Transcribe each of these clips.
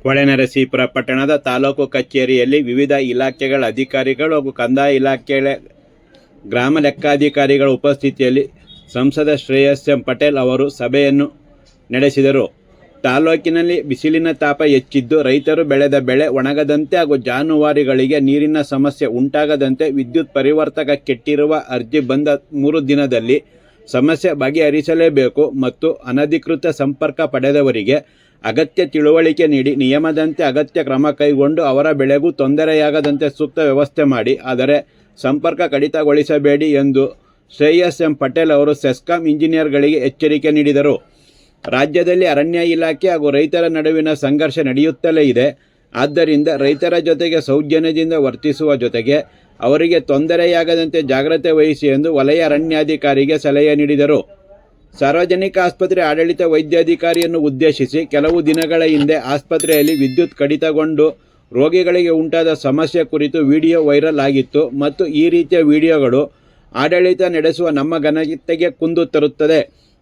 ಹೊಳೆನರಸೀಪುರ ಪಟ್ಟಣದ ತಾಲೂಕು ಕಚೇರಿಯಲ್ಲಿ ವಿವಿಧ ಇಲಾಖೆಗಳ ಅಧಿಕಾರಿಗಳು ಹಾಗೂ ಕಂದಾಯ ಇಲಾಖೆಯ ಗ್ರಾಮ ಲೆಕ್ಕಾಧಿಕಾರಿಗಳ ಉಪಸ್ಥಿತಿಯಲ್ಲಿ ಸಂಸದ ಶ್ರೇಯಸ್ ಎಂ ಪಟೇಲ್ ಅವರು ಸಭೆಯನ್ನು ನಡೆಸಿದರು. ತಾಲೂಕಿನಲ್ಲಿ ಬಿಸಿಲಿನ ತಾಪ ಹೆಚ್ಚಿದ್ದು, ರೈತರು ಬೆಳೆದ ಬೆಳೆ ಒಣಗದಂತೆ ಹಾಗೂ ಜಾನುವಾರುಗಳಿಗೆ ನೀರಿನ ಸಮಸ್ಯೆ ಉಂಟಾಗದಂತೆ ವಿದ್ಯುತ್ ಪರಿವರ್ತಕ ಕೆಟ್ಟಿರುವ ಅರ್ಜಿ ಬಂದ 3 ದಿನದಲ್ಲಿ ಸಮಸ್ಯೆ ಬಗೆಹರಿಸಲೇಬೇಕು ಮತ್ತು ಅನಧಿಕೃತ ಸಂಪರ್ಕ ಪಡೆದವರಿಗೆ ಅಗತ್ಯ ತಿಳುವಳಿಕೆ ನೀಡಿ ನಿಯಮದಂತೆ ಅಗತ್ಯ ಕ್ರಮ ಕೈಗೊಂಡು ಅವರ ಬೆಳೆಗೂ ತೊಂದರೆಯಾಗದಂತೆ ಸೂಕ್ತ ವ್ಯವಸ್ಥೆ ಮಾಡಿ, ಆದರೆ ಸಂಪರ್ಕ ಕಡಿತಗೊಳಿಸಬೇಡಿ ಎಂದು ಶ್ರೇಯಸ್ ಎಂ ಪಟೇಲ್ ಅವರು ಸೆಸ್ಕಾಂ ಇಂಜಿನಿಯರ್ಗಳಿಗೆ ಎಚ್ಚರಿಕೆ ನೀಡಿದರು. ರಾಜ್ಯದಲ್ಲಿ ಅರಣ್ಯ ಇಲಾಖೆ ಹಾಗೂ ರೈತರ ನಡುವಿನ ಸಂಘರ್ಷ ನಡೆಯುತ್ತಲೇ ಇದೆ. ಆದ್ದರಿಂದ ರೈತರ ಜೊತೆಗೆ ಸೌಜನ್ಯದಿಂದ ವರ್ತಿಸುವ ಜೊತೆಗೆ ಅವರಿಗೆ ತೊಂದರೆಯಾಗದಂತೆ ಜಾಗ್ರತೆ ವಹಿಸಿ ಎಂದು ವಲಯ ಅರಣ್ಯಾಧಿಕಾರಿಗೆ ಸಲಹೆ ನೀಡಿದರು. ಸಾರ್ವಜನಿಕ ಆಸ್ಪತ್ರೆ ಆಡಳಿತ ವೈದ್ಯಾಧಿಕಾರಿಯನ್ನು ಉದ್ದೇಶಿಸಿ ಕೆಲವು ದಿನಗಳ ಹಿಂದೆ ಆಸ್ಪತ್ರೆಯಲ್ಲಿ ವಿದ್ಯುತ್ ಕಡಿತಗೊಂಡು ರೋಗಿಗಳಿಗೆ ಉಂಟಾದ ಸಮಸ್ಯೆ ಕುರಿತು ವಿಡಿಯೋ ವೈರಲ್ ಆಗಿತ್ತು ಮತ್ತು ಈ ರೀತಿಯ ವಿಡಿಯೋಗಳು ಆಡಳಿತ ನಡೆಸುವ ನಮ್ಮ ಘನತೆಗೆ ಕುಂದು ತರುತ್ತದೆ.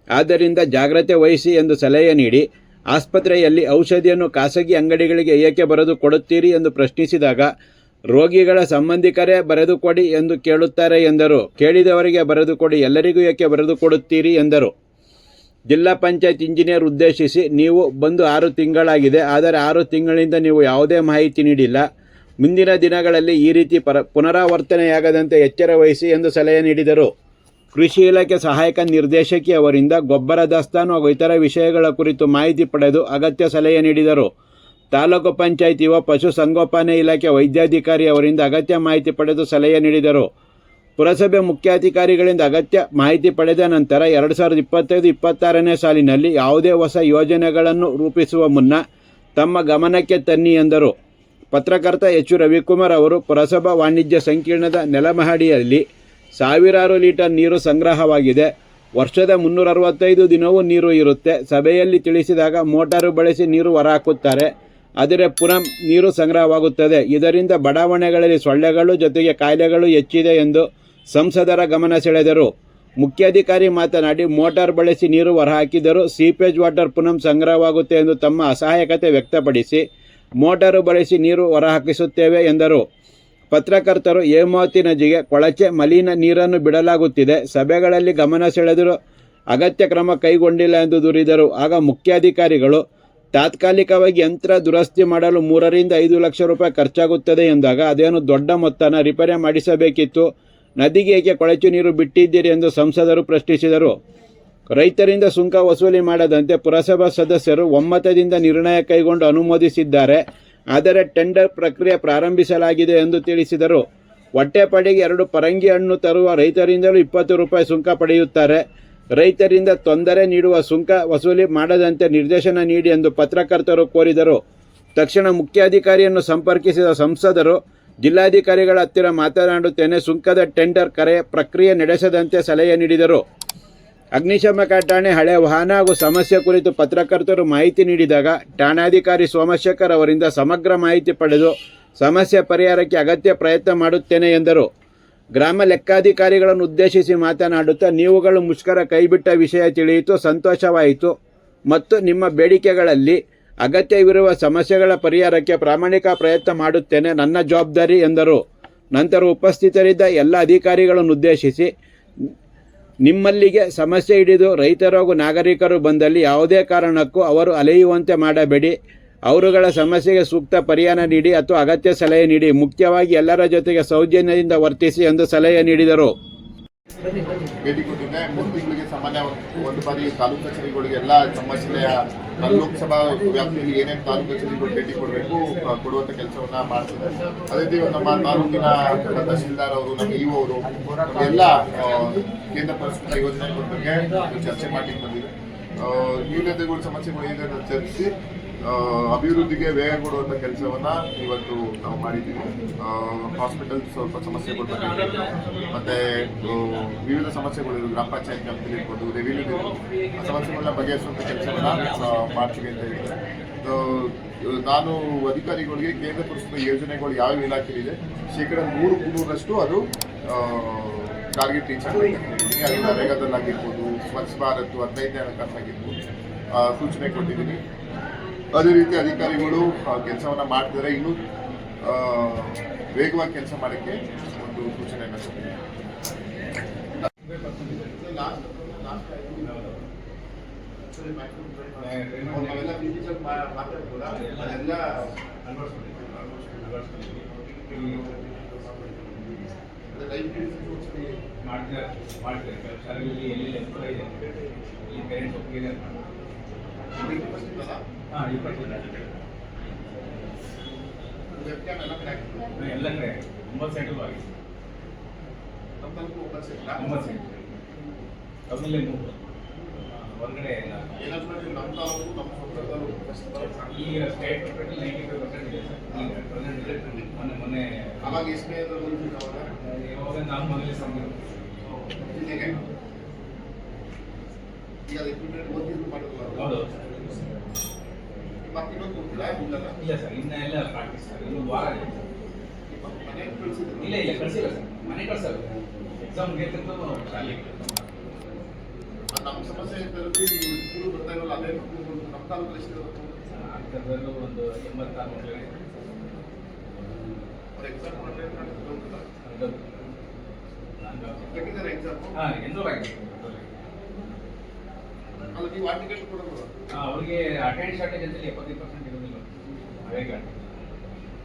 ಆದ್ದರಿಂದ ಜಾಗ್ರತೆ ವಹಿಸಿ ಎಂದು ಸಲಹೆ ನೀಡಿ, ಆಸ್ಪತ್ರೆಯಲ್ಲಿ ಔಷಧಿಯನ್ನು ಖಾಸಗಿ ಅಂಗಡಿಗಳಿಗೆ ಏಕೆ ಬರೆದು ಕೊಡುತ್ತೀರಿ ಎಂದು ಪ್ರಶ್ನಿಸಿದಾಗ, ರೋಗಿಗಳ ಸಂಬಂಧಿಕರೇ ಬರೆದು ಕೊಡಿ ಎಂದು ಕೇಳುತ್ತಾರೆ ಎಂದರು. ಕೇಳಿದವರಿಗೆ ಬರೆದು ಕೊಡಿ, ಎಲ್ಲರಿಗೂ ಏಕೆ ಬರೆದು ಕೊಡುತ್ತೀರಿ ಎಂದರು. ಜಿಲ್ಲಾ ಪಂಚಾಯತ್ ಇಂಜಿನಿಯರ್ ಉದ್ದೇಶಿಸಿ, ನೀವು ಬಂದು 6 ತಿಂಗಳಾಗಿದೆ, ಆದರೆ 6 ತಿಂಗಳಿಂದ ನೀವು ಯಾವುದೇ ಮಾಹಿತಿ ನೀಡಿಲ್ಲ. ಮುಂದಿನ ದಿನಗಳಲ್ಲಿ ಈ ರೀತಿ ಪುನರಾವರ್ತನೆಯಾಗದಂತೆ ಎಚ್ಚರ ವಹಿಸಿ ಎಂದು ಸಲಹೆ ನೀಡಿದರು. ಕೃಷಿ ಇಲಾಖೆ ಸಹಾಯಕ ನಿರ್ದೇಶಕಿ ಅವರಿಂದ ಗೊಬ್ಬರ ದಾಸ್ತಾನು ಹಾಗೂ ಇತರ ವಿಷಯಗಳ ಕುರಿತು ಮಾಹಿತಿ ಪಡೆದು ಅಗತ್ಯ ಸಲಹೆ ನೀಡಿದರು. ತಾಲೂಕು ಪಂಚಾಯತ್ ಯುವ ಪಶು ಸಂಗೋಪನೆ ಇಲಾಖೆ ವೈದ್ಯಾಧಿಕಾರಿ ಅವರಿಂದ ಅಗತ್ಯ ಮಾಹಿತಿ ಪಡೆದು ಸಲಹೆ ನೀಡಿದರು. ಪುರಸಭೆ ಮುಖ್ಯಾಧಿಕಾರಿಗಳಿಂದ ಅಗತ್ಯ ಮಾಹಿತಿ ಪಡೆದ ನಂತರ 2025-26ನೇ ಸಾಲಿನಲ್ಲಿ ಯಾವುದೇ ಹೊಸ ಯೋಜನೆಗಳನ್ನು ರೂಪಿಸುವ ಮುನ್ನ ತಮ್ಮ ಗಮನಕ್ಕೆ ತನ್ನಿ ಎಂದರು. ಪತ್ರಕರ್ತ ಎಚ್. ರವಿಕುಮಾರ್ ಅವರು ಪುರಸಭಾ ವಾಣಿಜ್ಯ ಸಂಕೀರ್ಣದ ನೆಲಮಹಡಿಯಲ್ಲಿ ಸಾವಿರಾರು ಲೀಟರ್ ನೀರು ಸಂಗ್ರಹವಾಗಿದೆ. ವರ್ಷದ 365 ದಿನವೂ ನೀರು ಇರುತ್ತೆ. ಸಭೆಯಲ್ಲಿ ತಿಳಿಸಿದಾಗ ಮೋಟಾರು ಬಳಸಿ ನೀರು ಹೊರಹಾಕುತ್ತಾರೆ, ಆದರೆ ಪುನಃ ನೀರು ಸಂಗ್ರಹವಾಗುತ್ತದೆ. ಇದರಿಂದ ಬಡಾವಣೆಗಳಲ್ಲಿ ಸೊಳ್ಳೆಗಳು ಜೊತೆಗೆ ಕಾಯಿಲೆಗಳು ಹೆಚ್ಚಿದೆ ಎಂದು ಸಂಸದರ ಗಮನ ಸೆಳೆದರು. ಮುಖ್ಯಾಧಿಕಾರಿ ಮಾತನಾಡಿ, ಮೋಟಾರ್ ಬಳಸಿ ನೀರು ಹೊರಹಾಕಿದರೂ ಸೀಪೇಜ್ ವಾಟರ್ ಪುನಃ ಸಂಗ್ರಹವಾಗುತ್ತೆ ಎಂದು ತಮ್ಮ ಅಸಹಾಯಕತೆ ವ್ಯಕ್ತಪಡಿಸಿ ಮೋಟಾರು ಬಳಸಿ ನೀರು ಹೊರಹಾಕಿಸುತ್ತೇವೆ ಎಂದರು. ಪತ್ರಕರ್ತರು, ಹೇಮಾವತಿ ನದಿಗೆ ಕೊಳಚೆ ಮಲಿನ ನೀರನ್ನು ಬಿಡಲಾಗುತ್ತಿದೆ, ಸಭೆಗಳಲ್ಲಿ ಗಮನ ಸೆಳೆದರೂ ಅಗತ್ಯ ಕ್ರಮ ಕೈಗೊಂಡಿಲ್ಲ ಎಂದು ದೂರಿದರು. ಆಗ ಮುಖ್ಯಾಧಿಕಾರಿಗಳು, ತಾತ್ಕಾಲಿಕವಾಗಿ ಯಂತ್ರ ದುರಸ್ತಿ ಮಾಡಲು 3ರಿಂದ 5 ಲಕ್ಷ ರೂಪಾಯಿ ಖರ್ಚಾಗುತ್ತದೆ ಎಂದಾಗ ಅದೇನು ದೊಡ್ಡ ಮೊತ್ತನ ರಿಪೇರಿ ಮಾಡಿಸಬೇಕಿತ್ತು, ನದಿಗೆ ಏಕೆ ಕೊಳಚೆ ನೀರು ಬಿಟ್ಟಿದ್ದೀರಿ ಎಂದು ಸಂಸದರು ಪ್ರಶ್ನಿಸಿದರು. ರೈತರಿಂದ ಸುಂಕ ವಸೂಲಿ ಮಾಡದಂತೆ ಪುರಸಭಾ ಸದಸ್ಯರು ಒಮ್ಮತದಿಂದ ನಿರ್ಣಯ ಕೈಗೊಂಡು ಅನುಮೋದಿಸಿದ್ದಾರೆ, ಆದರೆ ಟೆಂಡರ್ ಪ್ರಕ್ರಿಯೆ ಪ್ರಾರಂಭಿಸಲಾಗಿದೆ ಎಂದು ತಿಳಿಸಿದರು. ಹೊಟ್ಟೆಪಾಡಿಗೆ 2 ಪರಂಗಿ ಹಣ್ಣು ತರುವ ರೈತರಿಂದಲೂ 20 ರೂಪಾಯಿ ಸುಂಕ ಪಡೆಯುತ್ತಾರೆ. ರೈತರಿಂದ ತೊಂದರೆ ನೀಡುವ ಸುಂಕ ವಸೂಲಿ ಮಾಡದಂತೆ ನಿರ್ದೇಶನ ನೀಡಿ ಎಂದು ಪತ್ರಕರ್ತರು ಕೋರಿದರು. ತಕ್ಷಣ ಮುಖ್ಯಾಧಿಕಾರಿಯನ್ನು ಸಂಪರ್ಕಿಸಿದ ಸಂಸದರು, ಜಿಲ್ಲಾಧಿಕಾರಿಗಳ ಹತ್ತಿರ ಮಾತನಾಡುತ್ತೇನೆ, ಸುಂಕದ ಟೆಂಡರ್ ಪ್ರಕ್ರಿಯೆ ನಡೆಸದಂತೆ ಸಲಹೆ ನೀಡಿದರು. ಅಗ್ನಿಶಾಮಕ ಠಾಣೆ ಹಳೆ ವಾಹನ ಹಾಗೂ ಸಮಸ್ಯೆ ಕುರಿತು ಪತ್ರಕರ್ತರು ಮಾಹಿತಿ ನೀಡಿದಾಗ ಠಾಣಾಧಿಕಾರಿ ಸೋಮಶೇಖರ್ ಅವರಿಂದ ಸಮಗ್ರ ಮಾಹಿತಿ ಪಡೆದು ಸಮಸ್ಯೆ ಪರಿಹಾರಕ್ಕೆ ಅಗತ್ಯ ಪ್ರಯತ್ನ ಮಾಡುತ್ತೇನೆ ಎಂದರು. ಗ್ರಾಮ ಲೆಕ್ಕಾಧಿಕಾರಿಗಳನ್ನು ಉದ್ದೇಶಿಸಿ ಮಾತನಾಡುತ್ತಾ, ನೀವುಗಳು ಮುಷ್ಕರ ಕೈಬಿಟ್ಟ ವಿಷಯ ತಿಳಿಯಿತು, ಸಂತೋಷವಾಯಿತು ಮತ್ತು ನಿಮ್ಮ ಬೇಡಿಕೆಗಳಲ್ಲಿ ಅಗತ್ಯವಿರುವ ಸಮಸ್ಯೆಗಳ ಪರಿಹಾರಕ್ಕೆ ಪ್ರಾಮಾಣಿಕ ಪ್ರಯತ್ನ ಮಾಡುತ್ತೇನೆ, ನನ್ನ ಜವಾಬ್ದಾರಿ ಎಂದರು. ನಂತರ ಉಪಸ್ಥಿತರಿದ್ದ ಎಲ್ಲ ಅಧಿಕಾರಿಗಳನ್ನು ಉದ್ದೇಶಿಸಿ, ನಿಮ್ಮಲ್ಲಿಗೆ ಸಮಸ್ಯೆ ಹಿಡಿದು ರೈತರು ಹಾಗೂ ನಾಗರಿಕರು ಬಂದಲ್ಲಿ ಯಾವುದೇ ಕಾರಣಕ್ಕೂ ಅವರು ಅಲೆಯುವಂತೆ ಮಾಡಬೇಡಿ. ಅವರುಗಳ ಸಮಸ್ಯೆಗೆ ಸೂಕ್ತ ಪರಿಹಾರ ನೀಡಿ ಅಥವಾ ಅಗತ್ಯ ಸಲಹೆ ನೀಡಿ. ಮುಖ್ಯವಾಗಿ ಎಲ್ಲರ ಜೊತೆಗೆ ಸೌಜನ್ಯದಿಂದ ವರ್ತಿಸಿ ಎಂದು ಸಲಹೆ ನೀಡಿದರು. ಭೇಟಿ ಕೊಟ್ಟಿದ್ದೆ. 3 ತಿಂಗಳಿಗೆ ಸಾಮಾನ್ಯ ಒಂದು ಬಾರಿ ತಾಲೂಕು ಕಚೇರಿಗಳಿಗೆ ಎಲ್ಲ ಸಮಸ್ಯೆಯ ಲೋಕಸಭಾ ವ್ಯಾಪ್ತಿಯಲ್ಲಿ ಏನೇನು ತಾಲೂಕು ಕಚೇರಿಗಳು ಭೇಟಿ ಕೊಡುವಂಥ ಕೆಲಸವನ್ನ ಮಾಡ್ತಿದೆ. ಅದೇ ರೀತಿ ನಮ್ಮ ತಾಲೂಕಿನ ತಹಶೀಲ್ದಾರ್ ಅವರು, ನಮ್ಮ ಇಒ ಅವರು ಎಲ್ಲ ಕೇಂದ್ರ ಪುರಸ್ಕೃತ ಯೋಜನೆಗಳ ಬಗ್ಗೆ ಚರ್ಚೆ ಮಾಡಲಿಕ್ಕೆ ಬಂದಿದೆ. ನ್ಯೂನತೆಗಳು ಸಮಸ್ಯೆಗಳು ಇದೆ ಅಂತ ಚರ್ಚಿಸಿ ಅಭಿವೃದ್ಧಿಗೆ ವೇಗ ಕೊಡುವಂಥ ಕೆಲಸವನ್ನ ಇವತ್ತು ನಾವು ಮಾಡಿದ್ದೀವಿ. ಹಾಸ್ಪಿಟಲ್ ಸ್ವಲ್ಪ ಸಮಸ್ಯೆಗಳು ಬಂದಿದೆ, ಮತ್ತೆ ವಿವಿಧ ಸಮಸ್ಯೆಗಳು ಗ್ರಾಮ ಪಂಚಾಯತ್ ವ್ಯಾಪ್ತಿಯಲ್ಲಿ ಇರ್ಬೋದು, ರೆವಿನ್ಯೂ ಸಮಸ್ಯೆಗಳನ್ನ ಬಗೆಹರಿಸುವಂಥ ಕೆಲಸವನ್ನ ಮಾಡ್ತೀವಿ ಅಂತ ಹೇಳಿದ್ರೆ, ನಾನು ಅಧಿಕಾರಿಗಳಿಗೆ ಕೇಂದ್ರ ಪುರಸ್ಕೃತ ಯೋಜನೆಗಳು ಯಾವ ಇಲಾಖೆಯಿದೆ 100% ಅದು ಟಾರ್ಗೆಟ್ ರೀಚ್ ಆಗಿದೆ. ಅದು ನರೇಗಾದಲ್ಲಾಗಿರ್ಬೋದು, ಸ್ವಚ್ಛ ಭಾರತ್ 15ನೇ ಹಣಕಾಸಾಗಿರ್ಬೋದು ಸೂಚನೆ ಕೊಟ್ಟಿದ್ದೀನಿ. ಅದೇ ರೀತಿ ಅಧಿಕಾರಿಗಳು ಕೆಲಸವನ್ನ ಮಾಡ್ತಿದ್ದಾರೆ. ಇನ್ನೂ ವೇಗವಾಗಿ ಕೆಲಸ ಮಾಡೋಕ್ಕೆ ಒಂದು ಸೂಚನೆಯನ್ನು ಕೊಟ್ಟಿದ್ದಾರೆ. ನಾವೆಲ್ಲ ಡಿಜಿಟಲ್ ಮಾತಾಡ್ಬೋದಾ? ಅದೆಲ್ಲ ಮಾಡ್ತಾರೆ ಎಲ್ಲಿ ಪೇರೆಂಟ್ಸ್ ಒಪ್ಪಿಗೆ ಹಾಂ 20 ಎಲ್ಲ ಕಡೆ 9 ಸೆಂಟ್ರಲ್ ಆಗಿದೆ. ನಮ್ಮ ತನಕ 9 ಸೆಂಟ್ರಲ್ ಅದರಲ್ಲೇ 3 ಹೊರಗಡೆ ಎಲ್ಲ ಏನಾದ್ರು ನಮ್ಮ ತಾಲೂಕು ನಮ್ಮ ಸ್ವಂತ ತಾಲೂಕು ಈಗ ಸ್ಟೇಟ್ 95% ಇದೆ ಸರ್. ಈಗ ಪ್ರೆಸೆಂಟ್ ಮೊನ್ನೆ ಆವಾಗ ಎಷ್ಟೇ ಇವಾಗ ನಾವು ಮೊದಲೇ ಸಂಬಂಧ ಜಿಲ್ಲೆಗೆ ಈಗ ಅದು ಇಂಪ್ಲಿಮೆಂಟ್ ಓದಿದ್ದು ಮಾಡೋದು ಹೌದು ಮತ್ತೆ ಇನ್ನೊಂದು ಗೊತ್ತಿಲ್ಲ ಇಲ್ಲ ಸರ್. ಇನ್ನ ಎಲ್ಲ ಪ್ರಾಕ್ಟೀಸ್ ಸರ್. ಇನ್ನೊಂದು ವಾರ ಇದೆ. ಮನೆಗೆ ಕಳಿಸಿದ್ರು ಇಲ್ಲ ಕಳಿಸಿಲ್ಲ ಸರ್. ಮನೆ ಕಳ್ಸಲ್ಲ. ಎಕ್ಸಾಮ್ಗೆ ಶಾಲೆಗೆ ನಮ್ಮ ಸಮಸ್ಯೆ ಇದ್ದಲ್ಲಿ ಸ್ಕೂಲ್ ಬರ್ತಾ ಇರಲ್ಲ. ಅದೇ ನಮ್ಮ ತಾಲೂಕಲ್ಲಿ ಎಷ್ಟು ಅಂಥದ್ರಲ್ಲೂ ಒಂದು 86 ಮಕ್ಕಳಿಗೆ ಎಕ್ಸಾಮ್ ನಾನು ಕಟ್ಟಿದ್ದಾರೆ ಎಕ್ಸಾಮ್. ಹಾಂ ಎನ್ರೋಲ್ ಆಗಿದೆ. ಅಲ್ಲ ನೀವು ಆ ಟಿಕೆಟ್ ಕೊಡೋದು ಅವ್ರಿಗೆ ಅಟೆಂಡ್ ಶಾರ್ಟೇಜ್ ಅಂತೇಳಿ 75% ಇರೋದಿಲ್ಲ. ಹಾಗಾಗಿ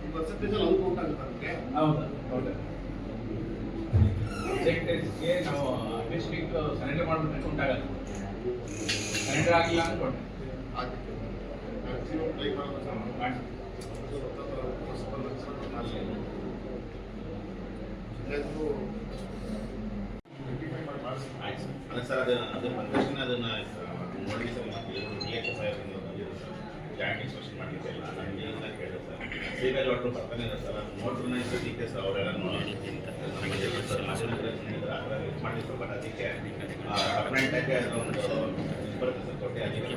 ಈ ಪರ್ಸೆಂಟೇಜಲ್ಲಿ ಅದು ಕೌಂಟ್ ಆಗುತ್ತೆ ನಮಗೆ. ಹೌದಾ ಹೌದಾ ಸೆಕ್ಟರ್ಸ್ಗೆ ನಾವು ನೆಕ್ಸ್ಟ್ ವೀಕ್ ಸರೆಂಡರ್ ಮಾಡಿಬಿಟ್ರೆ ಉಂಟಾಗಲ್ಲ. ಸರೆಂಡರ್ ಆಗಿಲ್ಲ ಅಂತ ಕೊಟ್ಟೆ ಅದಕ್ಕೆ ಮ್ಯಾಕ್ಸಿಮಮ್ ಟ್ರೈ ಮಾಡೋದು ಸರ್. ಮಾಡಿ ಅಲ್ಲ ಸರ್, ಅದು ಬಂದಕ್ಷಣ ಅದನ್ನು ನೋಡಿ ಸರ್. ಜಾಯಿಂಟ್ ಇನ್ಸ್ಪೆಕ್ಷನ್ ಮಾಡಲಿಕ್ಕೆ ಇಲ್ಲ. ನನಗೆ ಇಲ್ಲ ಕೇಳಿದೆ ಸರ್. ಸೀವೇಜ್ ವಾಟ್ರು ಬರ್ತಾನೆ ಇದೆ ಸರ್. ಮೋಟ್ರನ್ನ ಸದ್ಯಕ್ಕೆ ಸರ್ ಅವರೆಲ್ಲ ನೋಡಿ ನಮಗೆ ಸರ್ ಮಾಡಿ ಸರ್. ಬಟ್ ಅದಕ್ಕೆ ಪರ್ಮನೆಂಟಾಗಿ ಅದೊಂದು ಬರುತ್ತೆ ಸರ್. ಕೊಟ್ಟೆ ಅದಕ್ಕೆ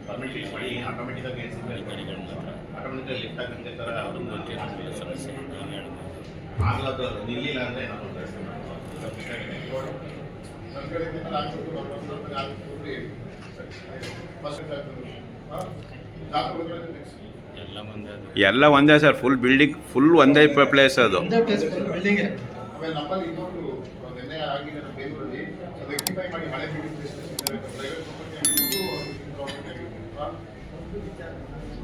ಪರ್ಮನೆಂಟ್ ಯೂಸ್ ಮಾಡಿ ಆಟೋಮೆಟಿಕಾಗಿ ಏನು ಸಿಗ್ತಾರೆ ಆಟೋಮೆಟಿಕಾಗಿ ಲಿಫ್ಟ್ ಹಾಕಂಗೆ ಥರ ಅದನ್ನು ಆಗ್ಲದು ನಿಲ್ಲಿಲ್ಲ ಅಂದರೆ ನಾವು ಸರ್ಕಾರದಿಂದ ಎಲ್ಲ ಒಂದೇ ಸರ್. ಫುಲ್ ಬಿಲ್ಡಿಂಗ್ ಫುಲ್ ಒಂದೇ ಪ್ಲೇಸ್ ಅದು. ಆಮೇಲೆ ನಮ್ಮಲ್ಲಿ ಇನ್ನೊಂದು ನಿನ್ನೆ ಆಗಿದೆ ನಮ್ಮ ಬೇಲೂರಲ್ಲಿ ರೆಕ್ಟಿಫೈ ಮಾಡಿ ಹಳೆ building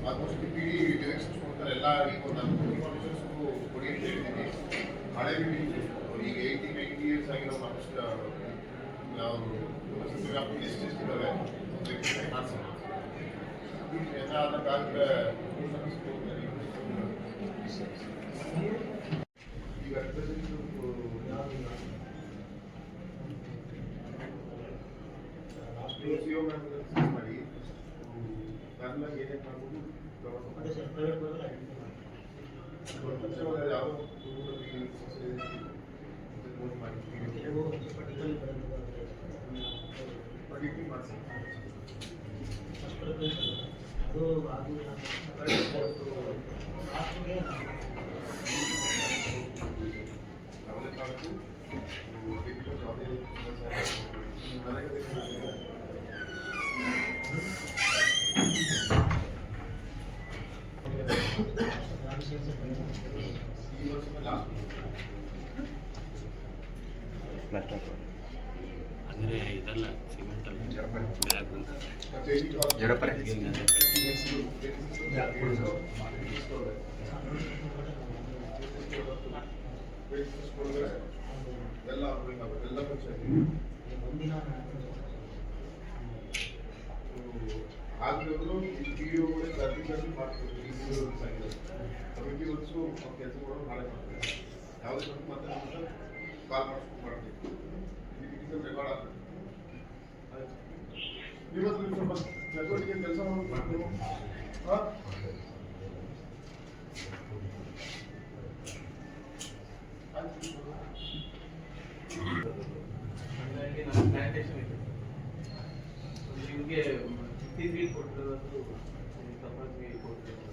almost P D directions ಕೊಡ್ತಾರೆ ಎಲ್ಲ. ಈಗ ಒಂದು ಇನ್ಫಾರ್ಮೇಷನ್ಸ್ಗೂ ಕೊಡಿ ಅಂತ ಹೇಳಿದ್ದೀನಿ. ಹಳೆ ಬಿಲ್ಡಿಂಗ್ ಈಗ 80-90 ಇಯರ್ಸ್ ಆಗಿರೋ ಮನುಷ್ಯ ನಾವು ವ್ಯಾಪ್ತಿ ಎಷ್ಟಿದ್ದಾವೆ ರೆಕ್ಟಿಫೈ ಮಾಡಿಸೋಣ. ಏನಾದ್ರೆ ಈಗ ಮಾಡಿ ಕಾರ್ನಾಗ ಏನೇನು ಮಾಡ್ಬೋದು ಯಾವುದೋ ಪ್ರೆಡಿಕ್ಟಿವ್ ಮಾಡಿಸಿ ಅಂದರೆ ಇದೆಲ್ಲ ಸಿಮೆಂಟ್ ಅಲ್ಲ ಎಲ್ಲ ಆಗಲೂ ವಿಡಿಯೋ ಕರ್ಟಿ ಮಾಡ್ತೀವಿ. ಕಮಿಟಿ ಹೊತ್ತು ಕೆಲಸಗಳು ನಾಳೆ ಮಾಡ್ತೀವಿ. ಯಾವುದೇ ಮತ್ತೆ ಕಾಲ್ ಮಾಡ್ತೀವಿ. ರೆಕಾರ್ಡ್ ಆಗ್ತದೆ. ಇವತ್ತು ಸ್ವಲ್ಪ ಚಟುವಟಿಕೆ ಕೆಲಸ ಮಾಡ್ತೀವಿ. ಹಾಗಾಗಿ ನಮ್ಮ ಪ್ಲಾಂಟೇಶನ್ ಇದೆ. ನಿಮಗೆ 50 ಫೀಟ್ ಕೊಟ್ಟಿರೋದು ತಪ್ಪಾಗಿ ಕೊಟ್ಟಿರೋದು.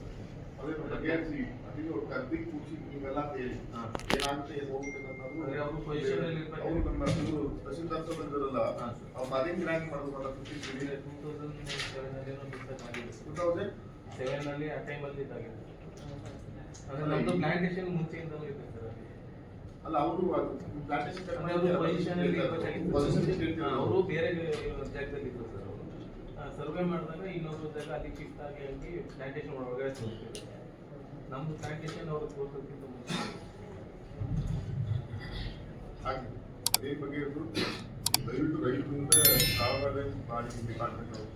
ಅದೇ ಮಾಡ್ತೀವಿ, ಅವ್ರು ಕರ್ದಿ ಕೂರಿಸಿ ನೀವೆಲ್ಲ ಹೇಳಿ ಏನಾಗುತ್ತೆ ಏನು ಹೋಗುತ್ತೆ ಅಂದ್ರೆ ಅವ್ರು position ಅಲ್ಲಿ ಇರ್ಬೇಕು. ಅವ್ರು ನಮ್ಮ ತಹಸೀಲ್ದಾರ್ ಸಹ ಬಂದಿರಲ್ಲ, ಹಾಂ. ಅವ್ರು ಮರಿಂಗ್ ರ್ಯಾಂಕ್ ಮಾಡೋದಲ್ಲ 50 2007 ಅಲ್ಲಿ ಆ ಟೈಮಲ್ಲಿ ಇದಾಗಿದೆ. ಅಂದ್ರೆ ನಮ್ದು ಪ್ಲಾಂಟೇಶನ್ ಮುಂಚೆಯಿಂದಲೂ ಇದೆ ಸರ್ ಅಲ್ಲಿ. ಅಲ್ಲ ಅವರು ಪ್ಲಾಂಟೇಶನ್ ಅಂದ್ರೆ ಅವರು ಪೊಸಿಷನ್ ಅಲ್ಲಿ ಇರ್ಬೇಕಾಗಿತ್ತು. ಅವರು ಬೇರೆ ಜಾಗದಲ್ಲಿ ಇದ್ರು ಸರ್. ಅವರು ಸರ್ವೆ ಮಾಡಿದಾಗ ಇನ್ನೊಂದು ಜಾಗ ಅಲ್ಲಿ ಶಿಫ್ಟ್ ಆಗಿ ಪ್ಲಾಂಟೇಶನ್ ಒಳಗಡೆ ತೋರಿಸ್ತಿದ್ರು. ನಮ್ದು ಪ್ಲಾಂಟೇಶನ್ ಅವರು ತೋರಿಸೋದಕ್ಕಿಂತ ಮುಂಚೆ ಹಾಗೆ ಅದೇ ಬಗ್ಗೆ ಇರೋದು ದಯವಿಟ್ಟು ರೈತರಿಂದ ಕಾವಗಾರ ಮಾಡಿ ಡಿಪಾರ್ಟ್ಮೆಂಟ್ ಅವರು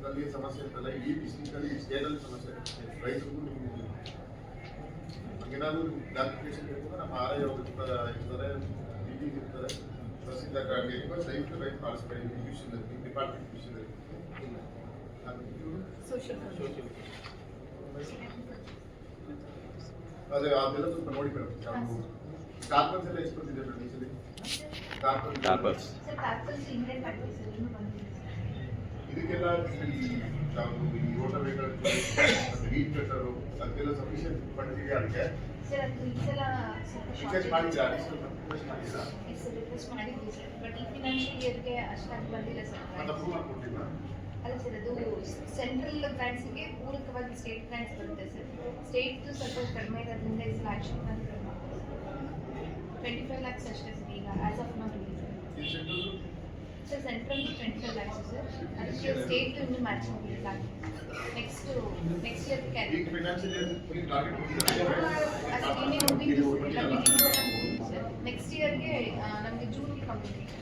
ಅಲ್ಲಿ ಸಮಸ್ಯೆ ಇರ್ತಲ್ಲ, ಇಡೀ ಡಿಸ್ಟ್ರಿಕ್ಟಲ್ಲಿ ಸ್ಟೇಟಲ್ಲಿ ಸಮಸ್ಯೆ ರೈತರಿಗೂ ನಿಮ್ಗೆ ಏನಾದರೂ ಕ್ಲಾರಿಫಿಕೇಶನ್ ಇರ್ತದೆ ನಮ್ಮ ಆರ್ ಐ ಅವರು ಇರ್ತಾರೆ, ಡಿ ಇರ್ತಾರೆ, ತಹಸೀಲ್ದಾರ್ ದಯವಿಟ್ಟು ರೈತ ಪಾಲಿಸ್ತಾರೆ ಈ ವಿಷಯದಲ್ಲಿ, ಈ ಡಿಪಾರ್ಟ್ಮೆಂಟ್ ವಿಷಯದಲ್ಲಿ. ಸೋಷಿಯಲ್ ಅದೇ ಅದೆಲ್ಲ ಸ್ವಲ್ಪ ನೋಡಿ ಮೇಡಮ್. ನಾವು ಕಾರ್ಪಸ್ ಎಲ್ಲ ಎಷ್ಟು ಬಂದಿದೆ ಮೇಡಮ್ ಈ ಸಲ? ಕಾರ್ಪಸ್ ಇದಕ್ಕೆಲ್ಲ ನಾವು ಈ ರೋಟವೇಟರ್ ವೀಟ್ ಕಟ್ಟರು ಅದಕ್ಕೆಲ್ಲ ಸಫಿಷಿಯಂಟ್ ಫಂಡ್ ಇದೆಯಾ ಅದಕ್ಕೆ? ಸರ್ ಅದು ಈ ಸಲ ರಿಕ್ವೆಸ್ಟ್ ಮಾಡಿದ್ರಾ? ಅಡಿಷನಲ್ ರಿಕ್ವೆಸ್ಟ್ ಮಾಡಿದ್ರಾ? ಸರ್ ರಿಕ್ವೆಸ್ಟ್ ಮಾಡಿದ್ವಿ ಸರ್, ಬಟ್ ಈ ಫಿನಾನ್ಷಿಯಲ್ ಇಯರ್ಗೆ ಅಷ್ಟಾಗಿ ಬಂದಿಲ್ಲ ಸರ್. ಮತ್ತೆ ಅಪ್ರೂವ್ ಮಾಡಿಕೊಟ್ಟಿಲ್ಲ? ಅಲ್ಲ ಸರ್, ಅದು ಸೆಂಟ್ರಲ್ ಗ್ರಾಂಟ್ಸ್ಗೆ ಪೂರಕವಾಗಿ ಸ್ಟೇಟ್ ಗ್ರಾಂಟ್ಸ್ ಬರುತ್ತೆ ಸರ್. ಸ್ಟೇಟ್ದು ಸ್ವಲ್ಪ ಕಡಿಮೆ ಇರೋದ್ರಿಂದ ಈ ಸಲ ಆಕ್ಷನ್ ಪ್ಲಾನ್ 25 lakhs ಅಷ್ಟೇ ಸರ್ ಈಗ ಆಸ್ ಆಫ್ ನೌ ಇದೆ ಸರ್. ಈ central sir central 25 lakhs sir, ಅದಕ್ಕೆ ಸ್ಟೇಟ್ ಇನ್ನೂ ಮ್ಯಾಚ್ ಮಾಡಿಲ್ಲ. ನೆಕ್ಸ್ಟ್ ಇಯರ್ ಕ್ಯಾರಿ ಈಗ ಫೈನಾನ್ಷಿಯಲ್ ಇಯರ್ ಟಾರ್ಗೆಟ್ ಕೊಟ್ಟಿದ್ದಾರೆ ಸರ್. ನೆಕ್ಸ್ಟ್ ಇಯರ್ಗೆ ನಮಗೆ ಜೂನ್ ಕಂಪ್ಲೀಟ್